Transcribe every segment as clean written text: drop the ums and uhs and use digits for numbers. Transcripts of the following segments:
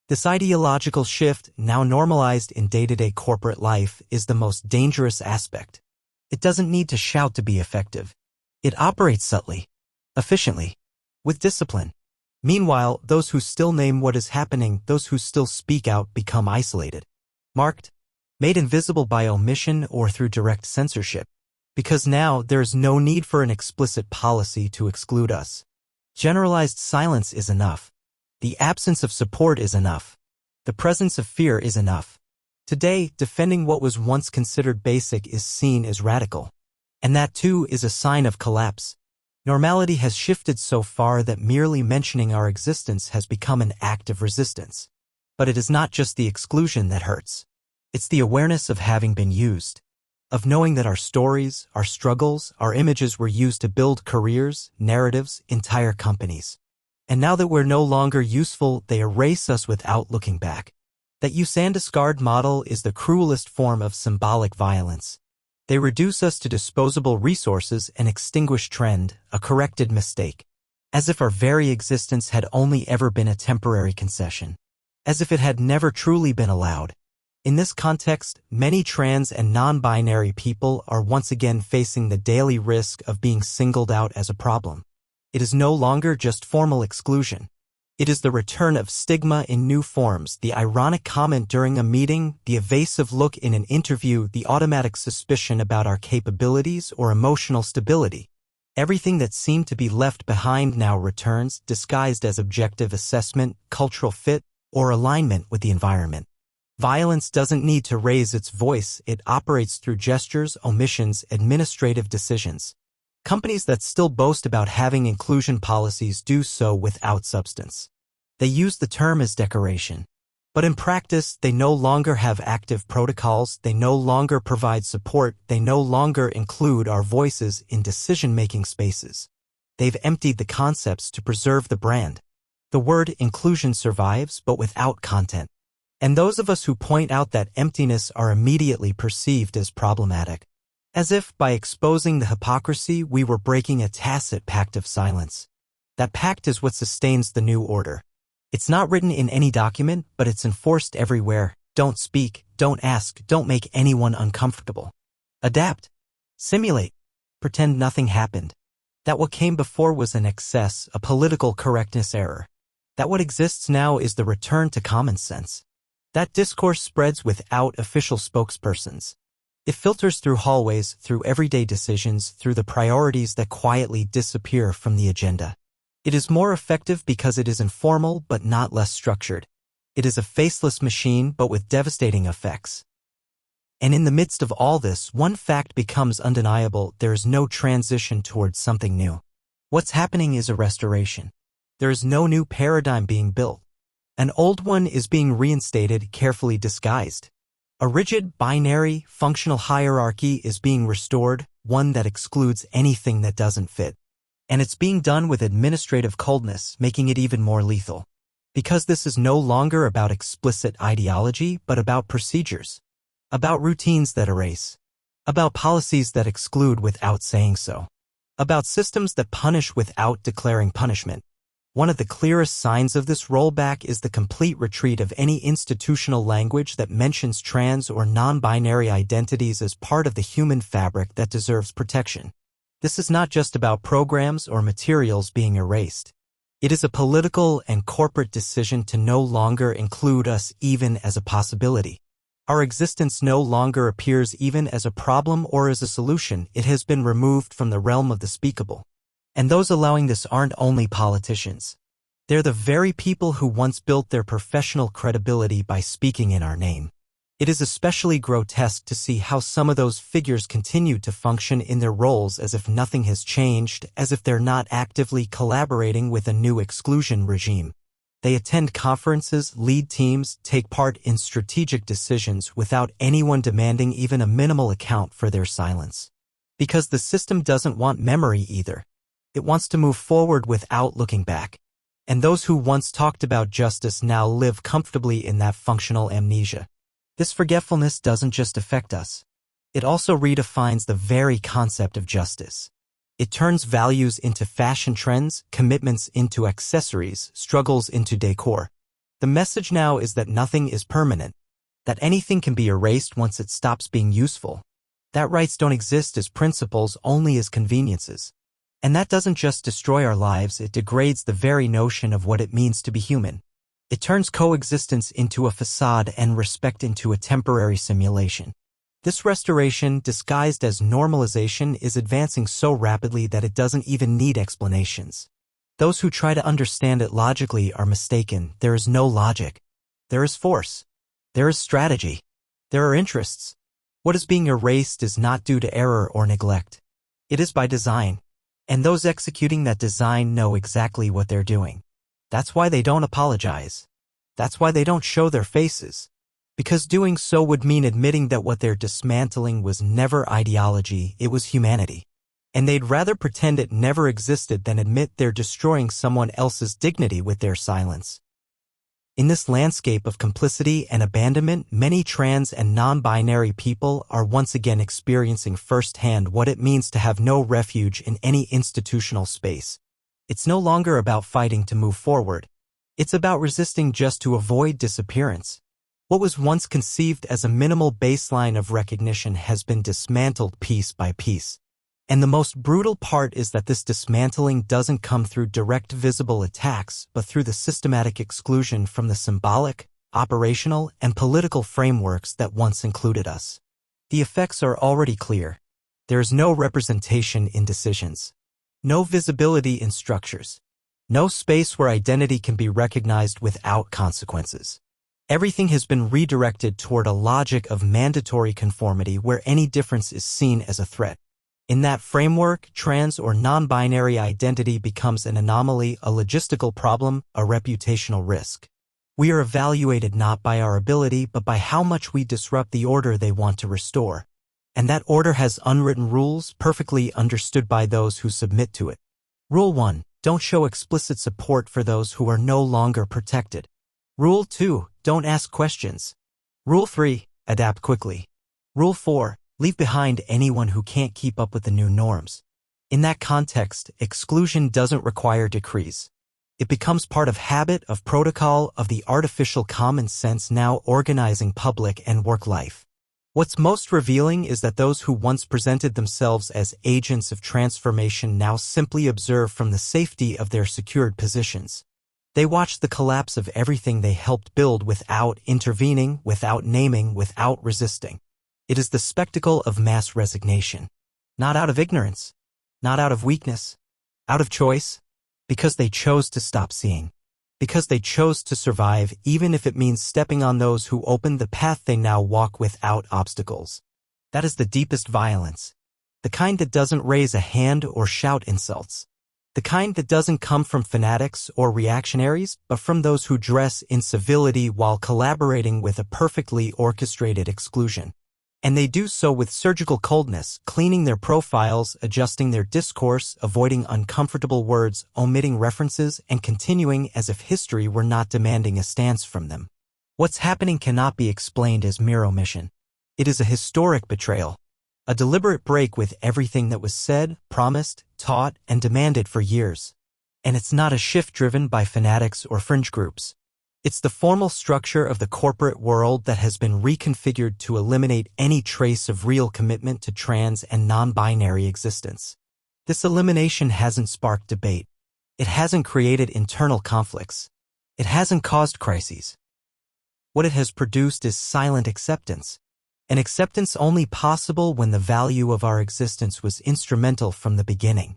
This ideological shift, now normalized in day-to-day corporate life, is the most dangerous aspect. It doesn't need to shout to be effective. It operates subtly, efficiently, with discipline. Meanwhile, those who still name what is happening, those who still speak out, become isolated, marked, made invisible by omission or through direct censorship. Because now there is no need for an explicit policy to exclude us. Generalized silence is enough. The absence of support is enough. The presence of fear is enough. Today, defending what was once considered basic is seen as radical. And that too is a sign of collapse. Normality has shifted so far that merely mentioning our existence has become an act of resistance. But it is not just the exclusion that hurts. It's the awareness of having been used. Of knowing that our stories, our struggles, our images were used to build careers, narratives, entire companies. And now that we're no longer useful, they erase us without looking back. That use and discard model is the cruelest form of symbolic violence. They reduce us to disposable resources and extinguish trend, a corrected mistake. As if our very existence had only ever been a temporary concession. As if it had never truly been allowed. In this context, many trans and non-binary people are once again facing the daily risk of being singled out as a problem. It is no longer just formal exclusion. It is the return of stigma in new forms, the ironic comment during a meeting, the evasive look in an interview, the automatic suspicion about our capabilities or emotional stability. Everything that seemed to be left behind now returns, disguised as objective assessment, cultural fit, or alignment with the environment. Violence doesn't need to raise its voice, it operates through gestures, omissions, administrative decisions. Companies that still boast about having inclusion policies do so without substance. They use the term as decoration. But in practice, they no longer have active protocols, they no longer provide support, they no longer include our voices in decision-making spaces. They've emptied the concepts to preserve the brand. The word inclusion survives, but without content. And those of us who point out that emptiness are immediately perceived as problematic. As if, by exposing the hypocrisy, we were breaking a tacit pact of silence. That pact is what sustains the new order. It's not written in any document, but it's enforced everywhere. Don't speak, don't ask, don't make anyone uncomfortable. Adapt. Simulate. Pretend nothing happened. That what came before was an excess, a political correctness error. That what exists now is the return to common sense. That discourse spreads without official spokespersons. It filters through hallways, through everyday decisions, through the priorities that quietly disappear from the agenda. It is more effective because it is informal but not less structured. It is a faceless machine but with devastating effects. And in the midst of all this, one fact becomes undeniable: there is no transition towards something new. What's happening is a restoration. There is no new paradigm being built. An old one is being reinstated, carefully disguised. A rigid, binary, functional hierarchy is being restored, one that excludes anything that doesn't fit. And it's being done with administrative coldness, making it even more lethal. Because this is no longer about explicit ideology, but about procedures. About routines that erase. About policies that exclude without saying so. About systems that punish without declaring punishment. One of the clearest signs of this rollback is the complete retreat of any institutional language that mentions trans or non-binary identities as part of the human fabric that deserves protection. This is not just about programs or materials being erased. It is a political and corporate decision to no longer include us even as a possibility. Our existence no longer appears even as a problem or as a solution. It has been removed from the realm of the speakable. And those allowing this aren't only politicians. They're the very people who once built their professional credibility by speaking in our name. It is especially grotesque to see how some of those figures continue to function in their roles as if nothing has changed, as if they're not actively collaborating with a new exclusion regime. They attend conferences, lead teams, take part in strategic decisions without anyone demanding even a minimal account for their silence. Because the system doesn't want memory either. It wants to move forward without looking back. And those who once talked about justice now live comfortably in that functional amnesia. This forgetfulness doesn't just affect us. It also redefines the very concept of justice. It turns values into fashion trends, commitments into accessories, struggles into decor. The message now is that nothing is permanent, that anything can be erased once it stops being useful, that rights don't exist as principles, only as conveniences. And that doesn't just destroy our lives, it degrades the very notion of what it means to be human. It turns coexistence into a facade and respect into a temporary simulation. This restoration, disguised as normalization, is advancing so rapidly that it doesn't even need explanations. Those who try to understand it logically are mistaken. There is no logic. There is force. There is strategy. There are interests. What is being erased is not due to error or neglect. It is by design. And those executing that design know exactly what they're doing. That's why they don't apologize. That's why they don't show their faces. Because doing so would mean admitting that what they're dismantling was never ideology, it was humanity. And they'd rather pretend it never existed than admit they're destroying someone else's dignity with their silence. In this landscape of complicity and abandonment, many trans and non-binary people are once again experiencing firsthand what it means to have no refuge in any institutional space. It's no longer about fighting to move forward. It's about resisting just to avoid disappearance. What was once conceived as a minimal baseline of recognition has been dismantled piece by piece. And the most brutal part is that this dismantling doesn't come through direct visible attacks, but through the systematic exclusion from the symbolic, operational, and political frameworks that once included us. The effects are already clear. There is no representation in decisions. No visibility in structures. No space where identity can be recognized without consequences. Everything has been redirected toward a logic of mandatory conformity where any difference is seen as a threat. In that framework, trans or non-binary identity becomes an anomaly, a logistical problem, a reputational risk. We are evaluated not by our ability but by how much we disrupt the order they want to restore. And that order has unwritten rules perfectly understood by those who submit to it. Rule 1. Don't show explicit support for those who are no longer protected. Rule 2. Don't ask questions. Rule 3. Adapt quickly. Rule 4. Leave behind anyone who can't keep up with the new norms. In that context, exclusion doesn't require decrees. It becomes part of habit, of protocol, of the artificial common sense now organizing public and work life. What's most revealing is that those who once presented themselves as agents of transformation now simply observe from the safety of their secured positions. They watch the collapse of everything they helped build without intervening, without naming, without resisting. It is the spectacle of mass resignation. Not out of ignorance, not out of weakness, out of choice, because they chose to stop seeing. Because they chose to survive, even if it means stepping on those who opened the path they now walk without obstacles. That is the deepest violence. The kind that doesn't raise a hand or shout insults. The kind that doesn't come from fanatics or reactionaries, but from those who dress in civility while collaborating with a perfectly orchestrated exclusion. And they do so with surgical coldness, cleaning their profiles, adjusting their discourse, avoiding uncomfortable words, omitting references, and continuing as if history were not demanding a stance from them. What's happening cannot be explained as mere omission. It is a historic betrayal. A deliberate break with everything that was said, promised, taught, and demanded for years. And it's not a shift driven by fanatics or fringe groups. It's the formal structure of the corporate world that has been reconfigured to eliminate any trace of real commitment to trans and non-binary existence. This elimination hasn't sparked debate. It hasn't created internal conflicts. It hasn't caused crises. What it has produced is silent acceptance. An acceptance only possible when the value of our existence was instrumental from the beginning.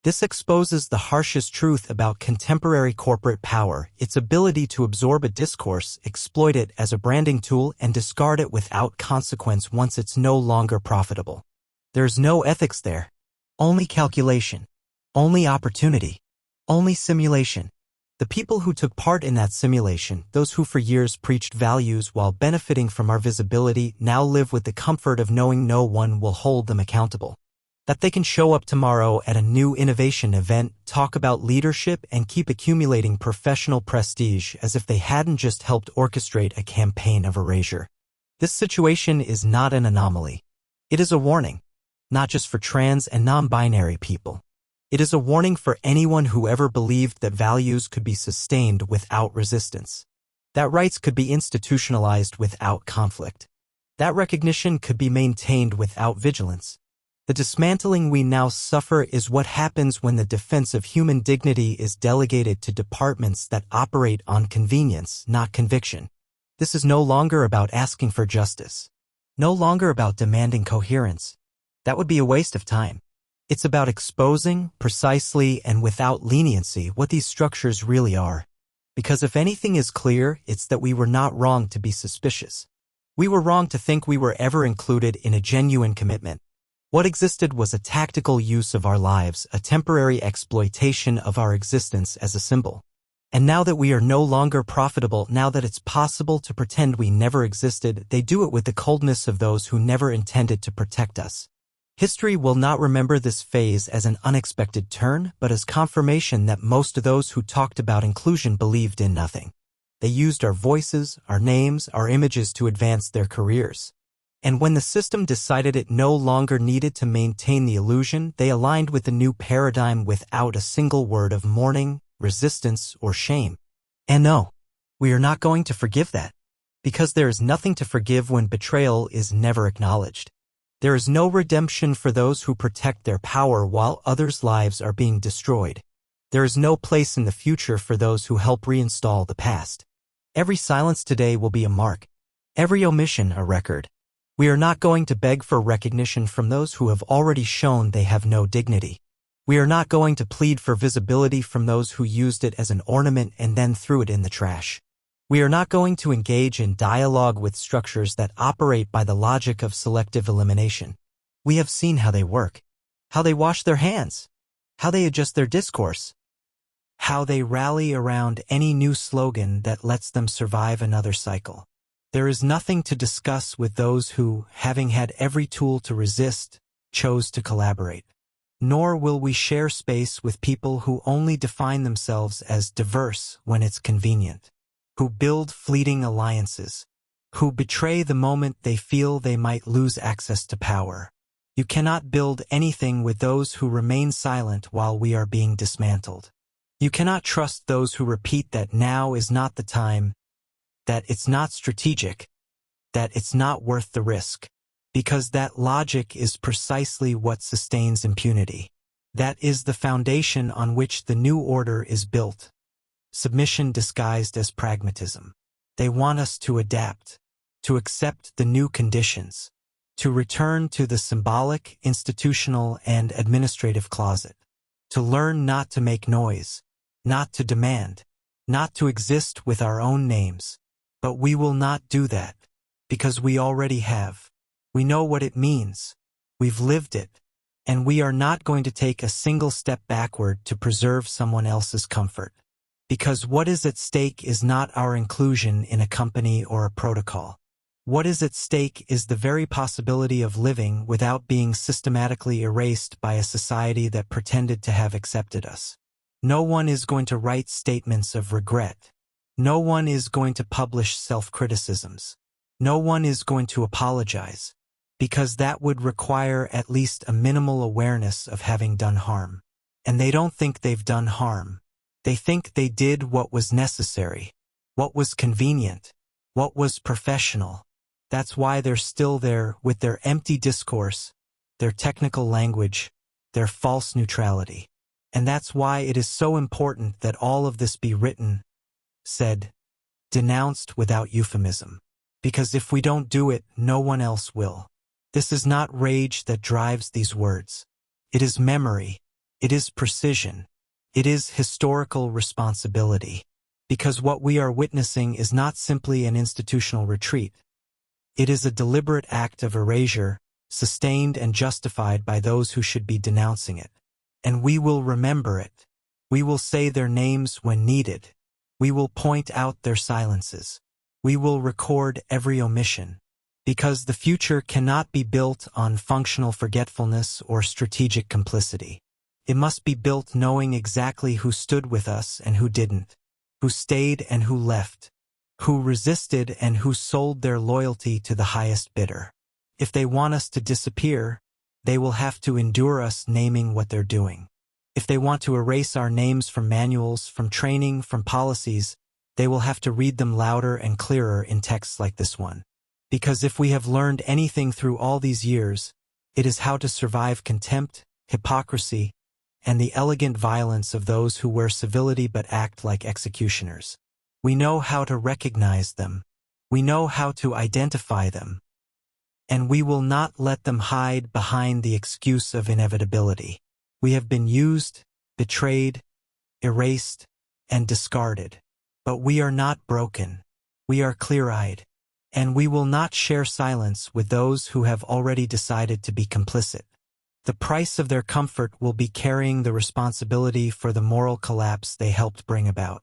This exposes the harshest truth about contemporary corporate power, its ability to absorb a discourse, exploit it as a branding tool, and discard it without consequence once it's no longer profitable. There's no ethics there. Only calculation. Only opportunity. Only simulation. The people who took part in that simulation, those who for years preached values while benefiting from our visibility, now live with the comfort of knowing no one will hold them accountable. That they can show up tomorrow at a new innovation event, talk about leadership, and keep accumulating professional prestige as if they hadn't just helped orchestrate a campaign of erasure. This situation is not an anomaly. It is a warning, not just for trans and non-binary people. It is a warning for anyone who ever believed that values could be sustained without resistance. That rights could be institutionalized without conflict. That recognition could be maintained without vigilance. The dismantling we now suffer is what happens when the defense of human dignity is delegated to departments that operate on convenience, not conviction. This is no longer about asking for justice. No longer about demanding coherence. That would be a waste of time. It's about exposing, precisely and without leniency, what these structures really are. Because if anything is clear, it's that we were not wrong to be suspicious. We were wrong to think we were ever included in a genuine commitment. What existed was a tactical use of our lives, a temporary exploitation of our existence as a symbol. And now that we are no longer profitable, now that it's possible to pretend we never existed, they do it with the coldness of those who never intended to protect us. History will not remember this phase as an unexpected turn, but as confirmation that most of those who talked about inclusion believed in nothing. They used our voices, our names, our images to advance their careers. And when the system decided it no longer needed to maintain the illusion, they aligned with the new paradigm without a single word of mourning, resistance, or shame. And no, we are not going to forgive that. Because there is nothing to forgive when betrayal is never acknowledged. There is no redemption for those who protect their power while others' lives are being destroyed. There is no place in the future for those who help reinstall the past. Every silence today will be a mark. Every omission a record. We are not going to beg for recognition from those who have already shown they have no dignity. We are not going to plead for visibility from those who used it as an ornament and then threw it in the trash. We are not going to engage in dialogue with structures that operate by the logic of selective elimination. We have seen how they work, how they wash their hands, how they adjust their discourse, how they rally around any new slogan that lets them survive another cycle. There is nothing to discuss with those who, having had every tool to resist, chose to collaborate. Nor will we share space with people who only define themselves as diverse when it's convenient, who build fleeting alliances, who betray the moment they feel they might lose access to power. You cannot build anything with those who remain silent while we are being dismantled. You cannot trust those who repeat that now is not the time, that it's not strategic, that it's not worth the risk, because that logic is precisely what sustains impunity. That is the foundation on which the new order is built. Submission disguised as pragmatism. They want us to adapt, to accept the new conditions, to return to the symbolic, institutional, and administrative closet, to learn not to make noise, not to demand, not to exist with our own names. But we will not do that, because we already have. We know what it means. We've lived it, and we are not going to take a single step backward to preserve someone else's comfort. Because what is at stake is not our inclusion in a company or a protocol. What is at stake is the very possibility of living without being systematically erased by a society that pretended to have accepted us. No one is going to write statements of regret. No one is going to publish self-criticisms. No one is going to apologize, because that would require at least a minimal awareness of having done harm. And they don't think they've done harm. They think they did what was necessary, what was convenient, what was professional. That's why they're still there with their empty discourse, their technical language, their false neutrality. And that's why it is so important that all of this be written, said, denounced without euphemism. Because if we don't do it, no one else will. This is not rage that drives these words. It is memory. It is precision. It is historical responsibility. Because what we are witnessing is not simply an institutional retreat. It is a deliberate act of erasure, sustained and justified by those who should be denouncing it. And we will remember it. We will say their names when needed. We will point out their silences. We will record every omission. Because the future cannot be built on functional forgetfulness or strategic complicity. It must be built knowing exactly who stood with us and who didn't, who stayed and who left, who resisted and who sold their loyalty to the highest bidder. If they want us to disappear, they will have to endure us naming what they're doing. If they want to erase our names from manuals, from training, from policies, they will have to read them louder and clearer in texts like this one. Because if we have learned anything through all these years, it is how to survive contempt, hypocrisy, and the elegant violence of those who wear civility but act like executioners. We know how to recognize them. We know how to identify them. And we will not let them hide behind the excuse of inevitability. We have been used, betrayed, erased, and discarded. But we are not broken. We are clear-eyed. And we will not share silence with those who have already decided to be complicit. The price of their comfort will be carrying the responsibility for the moral collapse they helped bring about.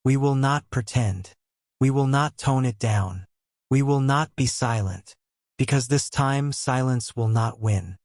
We will not pretend. We will not tone it down. We will not be silent. Because this time, silence will not win.